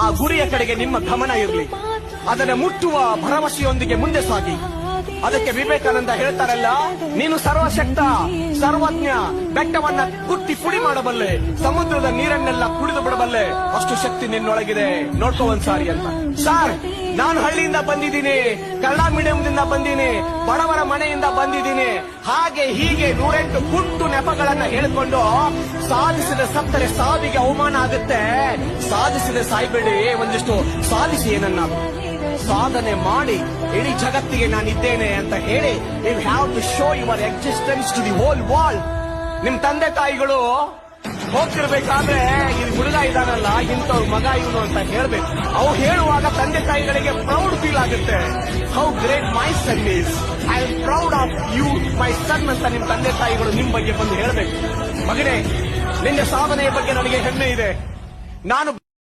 ಆ ಗುರಿಯ ಕಡೆಗೆ ನಿಮ್ಮ ಗಮನ ಇರಲಿ. ಅದನ್ನು ಮುಟ್ಟುವ ಭರವಸೆಯೊಂದಿಗೆ ಮುಂದೆ ಸಾಗಿ. ಅದಕ್ಕೆ ವಿವೇಕಾನಂದ ಹೇಳ್ತಾರಲ್ಲ, ನೀನು ಸರ್ವಶಕ್ತ, ಸರ್ವಜ್ಞ, ಬೆಟ್ಟವನ್ನ ಕುಟ್ಟಿ ಪುಡಿ ಮಾಡಬಲ್ಲೆ, ಸಮುದ್ರದ ನೀರನ್ನೆಲ್ಲ ಕುಡಿದು ಬಿಡಬಲ್ಲೆ, ಅಷ್ಟು ಶಕ್ತಿ ನಿನ್ನೊಳಗಿದೆ, ನೋಡ್ಕೋ ಒಂದ್ಸಾರಿ ಅಂತ. ಸರ್, ನಾನು ಹಳ್ಳಿಯಿಂದ ಬಂದಿದ್ದೀನಿ, ಕನ್ನಡ ಮೀಡಿಯಂದಿಂದ ಬಂದೀನಿ, ಬಡವರ ಮನೆಯಿಂದ ಬಂದಿದ್ದೀನಿ, ಹಾಗೆ ಹೀಗೆ 108 ಗುಟ್ಟು ನೆಪಗಳನ್ನ ಹೇಳಿಕೊಂಡು ಸಾಧಿಸಿದ ಸತ್ತರೆ ಸಾವಿಗೆ ಅವಮಾನ ಆಗುತ್ತೆ. ಸಾಧಿಸಿದ ಸಾಯ್ಬೇಡಿ, ಒಂದಿಷ್ಟು ಸಾಧಿಸಿ ಏನನ್ನ ಸಾಧನೆ ಮಾಡಿ ಇಡೀ ಜಗತ್ತಿಗೆ ನಾನಿದ್ದೇನೆ ಅಂತ ಹೇಳಿ you have to show your existence to the whole world. ನಿಮ್ ತಂದೆ ತಾಯಿಗಳು ಹೋಗ್ತಿರ್ಬೇಕಾದ್ರೆ ಈ ಹುಡುಗ ಇದಾನಲ್ಲ, ಇಂಥವ್ರ ಮಗ ಇವನು ಅಂತ ಹೇಳ್ಬೇಕು. ಅವು ಹೇಳುವಾಗ ತಂದೆ ತಾಯಿಗಳಿಗೆ ಪ್ರೌಡ್ ಫೀಲ್ ಆಗುತ್ತೆ. How great my son is, I am proud of you my son ಅಂತ ನಿಮ್ ತಂದೆ ತಾಯಿಗಳು ನಿಮ್ ಬಗ್ಗೆ ಬಂದು ಹೇಳ್ಬೇಕು. ಮಗನೇ, ನಿನ್ನ ಸಾಧನೆಯ ಬಗ್ಗೆ ನನಗೆ ಹೆಮ್ಮೆ ಇದೆ. ನಾನು